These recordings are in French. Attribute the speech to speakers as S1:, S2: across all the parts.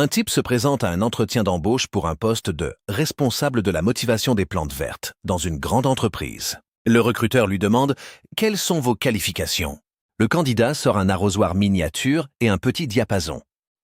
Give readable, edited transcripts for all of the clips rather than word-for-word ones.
S1: Un type se présente à un entretien d'embauche pour un poste de responsable de la motivation des plantes vertes dans une grande entreprise. Le recruteur lui demande « Quelles sont vos qualifications ?» Le candidat sort un arrosoir miniature et un petit diapason.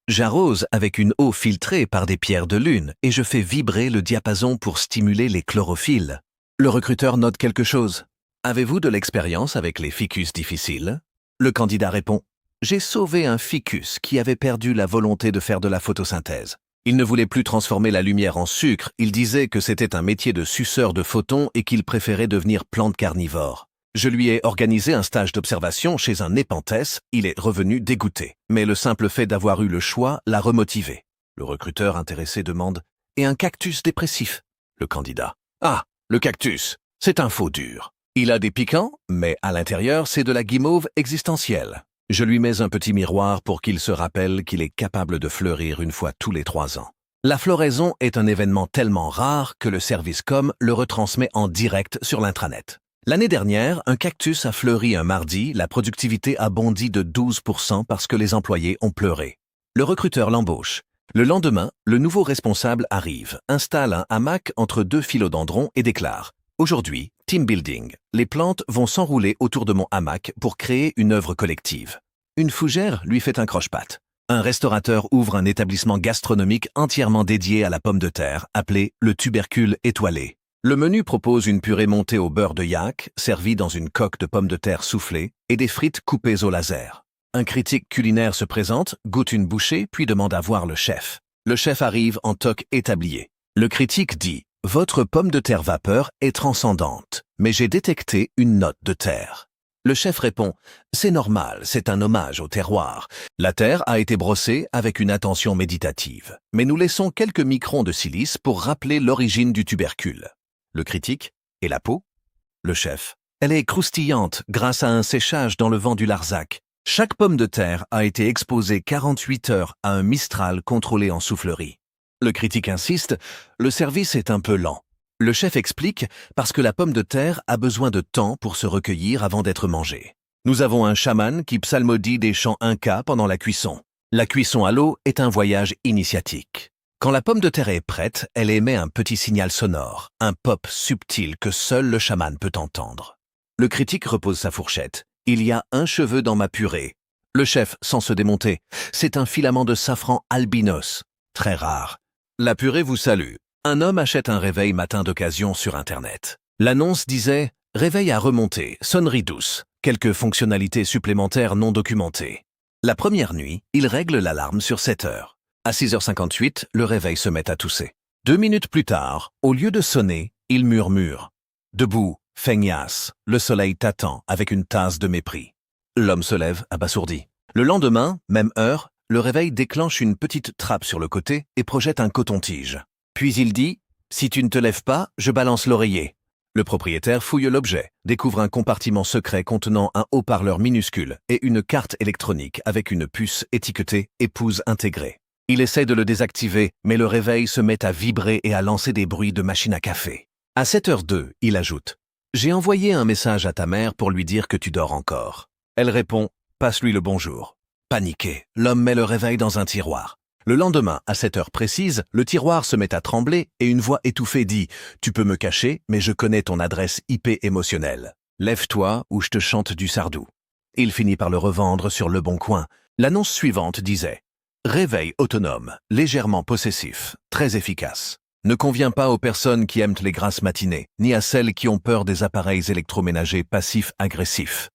S1: J'arrose avec une eau filtrée par des pierres de lune et je fais vibrer le diapason pour stimuler les chlorophylles. Le recruteur note quelque chose. Avez-vous de l'expérience avec les ficus difficiles? Le candidat répond. J'ai sauvé un ficus qui avait perdu la volonté de faire de la photosynthèse. Il ne voulait plus transformer la lumière en sucre, il disait que c'était un métier de suceur de photons et qu'il préférait devenir plante carnivore. Je lui ai organisé un stage d'observation chez un népenthès, il est revenu dégoûté. Mais le simple fait d'avoir eu le choix l'a remotivé. Le recruteur intéressé demande « Et un cactus dépressif ?» Le candidat « Ah, le cactus, c'est un faux dur. Il a des piquants, mais à l'intérieur, c'est de la guimauve existentielle. Je lui mets un petit miroir pour qu'il se rappelle qu'il est capable de fleurir une fois tous les 3 ans. La floraison est un événement tellement rare que le service com le retransmet en direct sur l'intranet. L'année dernière, un cactus a fleuri un mardi, la productivité a bondi de 12% parce que les employés ont pleuré. Le recruteur l'embauche. Le lendemain, le nouveau responsable arrive, installe un hamac entre 2 philodendrons et déclare « Aujourd'hui, team building, les plantes vont s'enrouler autour de mon hamac pour créer une œuvre collective. » Une fougère lui fait un croche-patte. Un restaurateur ouvre un établissement gastronomique entièrement dédié à la pomme de terre, appelé le tubercule étoilé. Le menu propose une purée montée au beurre de yak, servie dans une coque de pommes de terre soufflées, et des frites coupées au laser. Un critique culinaire se présente, goûte une bouchée, puis demande à voir le chef. Le chef arrive en toque et tablier. Le critique dit « Votre pomme de terre vapeur est transcendante, mais j'ai détecté une note de terre. » Le chef répond « C'est normal, c'est un hommage au terroir. La terre a été brossée avec une attention méditative, mais nous laissons quelques microns de silice pour rappeler l'origine du tubercule. » Le critique « Et la peau ?» Le chef « Elle est croustillante grâce à un séchage dans le vent du Larzac. Chaque pomme de terre a été exposée 48 heures à un mistral contrôlé en soufflerie. » Le critique insiste « Le service est un peu lent. » Le chef explique « Parce que la pomme de terre a besoin de temps pour se recueillir avant d'être mangée. Nous avons un chaman qui psalmodie des chants incas pendant la cuisson. La cuisson à l'eau est un voyage initiatique. Quand la pomme de terre est prête, elle émet un petit signal sonore, un pop subtil que seul le chaman peut entendre. » Le critique repose sa fourchette. « Il y a un cheveu dans ma purée. » Le chef, sans se démonter, « C'est un filament de safran albinos, très rare. » La purée vous salue. Un homme achète un réveil matin d'occasion sur Internet. L'annonce disait « Réveil à remonter, sonnerie douce, quelques fonctionnalités supplémentaires non documentées. » La première nuit, il règle l'alarme sur 7 heures. À 6h58, le réveil se met à tousser. 2 minutes plus tard, au lieu de sonner, il murmure. Debout, feignasse, le soleil t'attend avec une tasse de mépris. L'homme se lève, abasourdi. Le lendemain, même heure, le réveil déclenche une petite trappe sur le côté et projette un coton-tige. Puis il dit « Si tu ne te lèves pas, je balance l'oreiller. » Le propriétaire fouille l'objet, découvre un compartiment secret contenant un haut-parleur minuscule et une carte électronique avec une puce étiquetée « Épouse intégrée ». Il essaie de le désactiver, mais le réveil se met à vibrer et à lancer des bruits de machine à café. À 7h02, il ajoute « J'ai envoyé un message à ta mère pour lui dire que tu dors encore. » Elle répond « Passe-lui le bonjour. » Paniqué, l'homme met le réveil dans un tiroir. Le lendemain, à 7 heures précises, le tiroir se met à trembler et une voix étouffée dit « Tu peux me cacher, mais je connais ton adresse IP émotionnelle. Lève-toi ou je te chante du Sardou. » Il finit par le revendre sur Le Bon Coin. L'annonce suivante disait « Réveil autonome, légèrement possessif, très efficace. Ne convient pas aux personnes qui aiment les grasses matinées, ni à celles qui ont peur des appareils électroménagers passifs agressifs.